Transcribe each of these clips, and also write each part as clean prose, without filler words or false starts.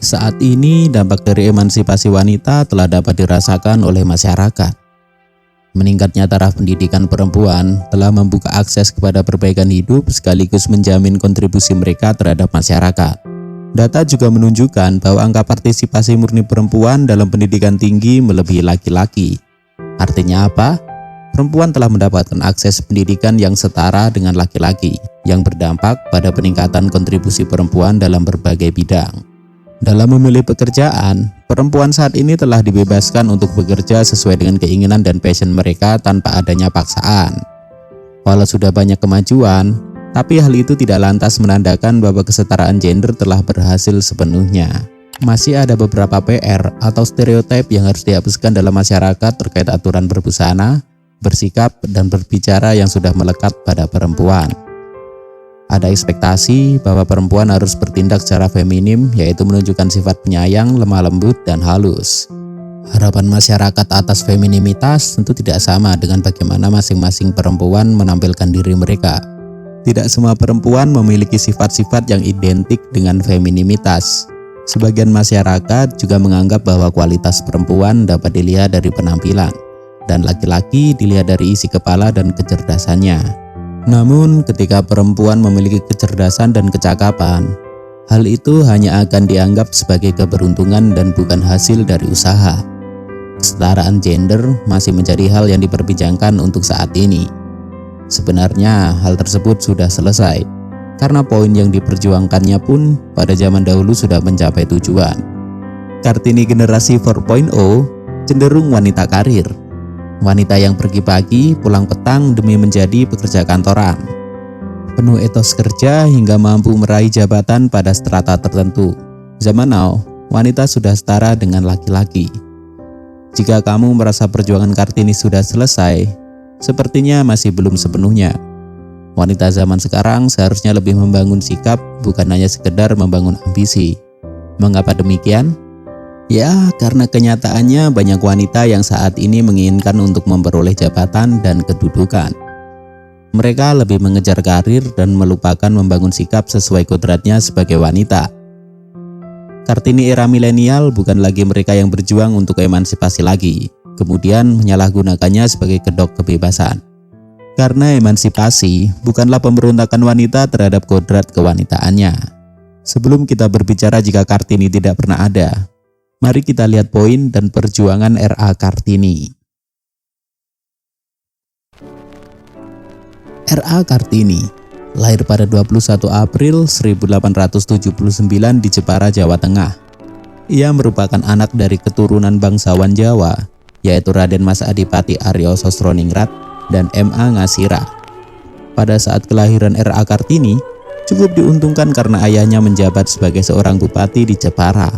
Saat ini dampak dari emansipasi wanita telah dapat dirasakan oleh masyarakat. Meningkatnya taraf pendidikan perempuan telah membuka akses kepada perbaikan hidup sekaligus menjamin kontribusi mereka terhadap masyarakat. Data juga menunjukkan bahwa angka partisipasi murni perempuan dalam pendidikan tinggi melebihi laki-laki. Artinya apa? Perempuan telah mendapatkan akses pendidikan yang setara dengan laki-laki, yang berdampak pada peningkatan kontribusi perempuan dalam berbagai bidang. Dalam memilih pekerjaan, perempuan saat ini telah dibebaskan untuk bekerja sesuai dengan keinginan dan passion mereka tanpa adanya paksaan. Walau sudah banyak kemajuan, tapi hal itu tidak lantas menandakan bahwa kesetaraan gender telah berhasil sepenuhnya. Masih ada beberapa PR atau stereotip yang harus dihapuskan dalam masyarakat terkait aturan berbusana, bersikap, dan berbicara yang sudah melekat pada perempuan. Ada ekspektasi bahwa perempuan harus bertindak secara feminim, yaitu menunjukkan sifat penyayang, lemah lembut, dan halus. Harapan masyarakat atas femininitas tentu tidak sama dengan bagaimana masing-masing perempuan menampilkan diri mereka. Tidak semua perempuan memiliki sifat-sifat yang identik dengan femininitas. Sebagian masyarakat juga menganggap bahwa kualitas perempuan dapat dilihat dari penampilan, dan laki-laki dilihat dari isi kepala dan kecerdasannya. Namun, ketika perempuan memiliki kecerdasan dan kecakapan, hal itu hanya akan dianggap sebagai keberuntungan dan bukan hasil dari usaha. Kesetaraan gender masih menjadi hal yang diperbincangkan untuk saat ini. Sebenarnya, hal tersebut sudah selesai, karena poin yang diperjuangkannya pun pada zaman dahulu sudah mencapai tujuan. Kartini generasi 4.0 cenderung wanita karir. Wanita yang pergi pagi, pulang petang demi menjadi pekerja kantoran. Penuh etos kerja hingga mampu meraih jabatan pada strata tertentu. Zaman now, wanita sudah setara dengan laki-laki. Jika kamu merasa perjuangan Kartini sudah selesai, sepertinya masih belum sepenuhnya. Wanita zaman sekarang seharusnya lebih membangun sikap, bukan hanya sekedar membangun ambisi. Mengapa demikian? Ya, karena kenyataannya banyak wanita yang saat ini menginginkan untuk memperoleh jabatan dan kedudukan. Mereka lebih mengejar karir dan melupakan membangun sikap sesuai kodratnya sebagai wanita. Kartini era milenial bukan lagi mereka yang berjuang untuk emansipasi lagi, kemudian menyalahgunakannya sebagai kedok kebebasan. Karena emansipasi bukanlah pemberontakan wanita terhadap kodrat kewanitaannya. Sebelum kita berbicara jika Kartini tidak pernah ada, mari kita lihat poin dan perjuangan R.A. Kartini. R.A. Kartini lahir pada 21 April 1879 di Jepara, Jawa Tengah. Ia merupakan anak dari keturunan bangsawan Jawa, yaitu Raden Mas Adipati Aryo Sosroningrat dan M.A. Ngasira. Pada saat kelahiran R.A. Kartini, cukup diuntungkan karena ayahnya menjabat sebagai seorang bupati di Jepara.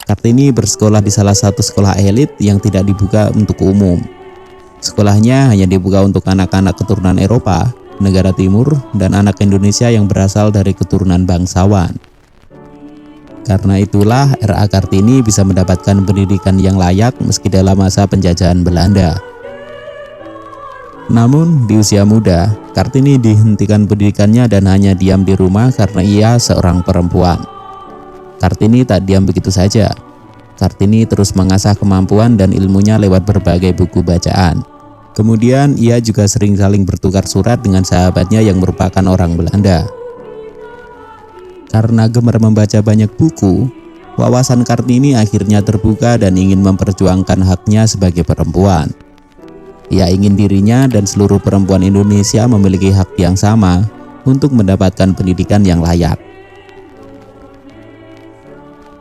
Kartini bersekolah di salah satu sekolah elit yang tidak dibuka untuk umum. Sekolahnya hanya dibuka untuk anak-anak keturunan Eropa, negara timur, dan anak Indonesia yang berasal dari keturunan bangsawan. Karena itulah R.A. Kartini bisa mendapatkan pendidikan yang layak meski dalam masa penjajahan Belanda. Namun di usia muda, Kartini dihentikan pendidikannya dan hanya diam di rumah karena ia seorang perempuan. Kartini tak diam begitu saja. Kartini terus mengasah kemampuan dan ilmunya lewat berbagai buku bacaan. Kemudian ia juga sering saling bertukar surat dengan sahabatnya yang merupakan orang Belanda. Karena gemar membaca banyak buku, wawasan Kartini akhirnya terbuka dan ingin memperjuangkan haknya sebagai perempuan. Ia ingin dirinya dan seluruh perempuan Indonesia memiliki hak yang sama untuk mendapatkan pendidikan yang layak.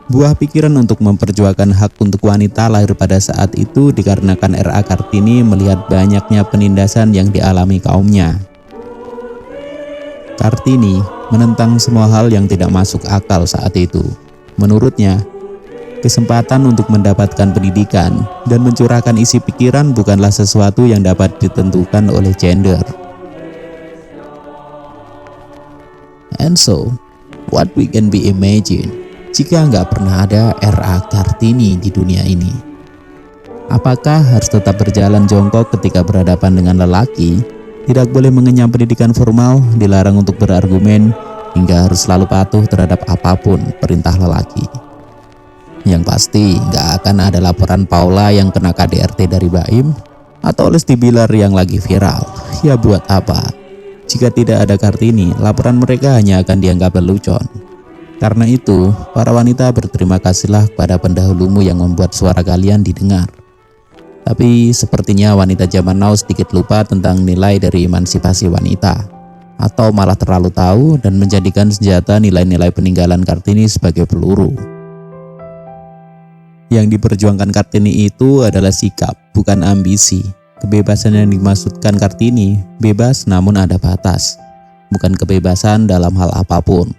Buah pikiran untuk memperjuangkan hak untuk wanita lahir pada saat itu dikarenakan R.A. Kartini melihat banyaknya penindasan yang dialami kaumnya. Kartini menentang semua hal yang tidak masuk akal saat itu. Menurutnya, kesempatan untuk mendapatkan pendidikan dan mencurahkan isi pikiran bukanlah sesuatu yang dapat ditentukan oleh gender. And so, what we can be imagine jika nggak pernah ada R.A. Kartini di dunia ini? Apakah harus tetap berjalan jongkok ketika berhadapan dengan lelaki? Tidak boleh mengenyam pendidikan formal, dilarang untuk berargumen, hingga harus selalu patuh terhadap apapun perintah lelaki. Yang pasti nggak akan ada laporan Paula yang kena KDRT dari Baim atau Lesti Bilar yang lagi viral. Ya buat apa? Jika tidak ada Kartini, laporan mereka hanya akan dianggap lelucon. Karena itu, para wanita berterima kasihlah kepada pendahulumu yang membuat suara kalian didengar. Tapi sepertinya wanita zaman now sedikit lupa tentang nilai dari emansipasi wanita, atau malah terlalu tahu dan menjadikan senjata nilai-nilai peninggalan Kartini sebagai peluru. Yang diperjuangkan Kartini itu adalah sikap, bukan ambisi. Kebebasan yang dimaksudkan Kartini bebas namun ada batas, bukan kebebasan dalam hal apapun.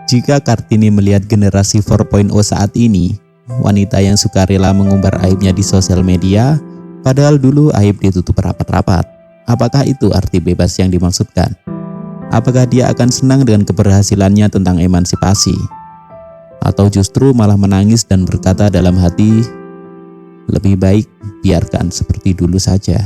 Jika Kartini melihat generasi 4.0 saat ini, wanita yang suka rela mengumbar aibnya di sosial media, padahal dulu aib ditutup rapat-rapat, apakah itu arti bebas yang dimaksudkan? Apakah dia akan senang dengan keberhasilannya tentang emansipasi? Atau justru malah menangis dan berkata dalam hati, lebih baik biarkan seperti dulu saja.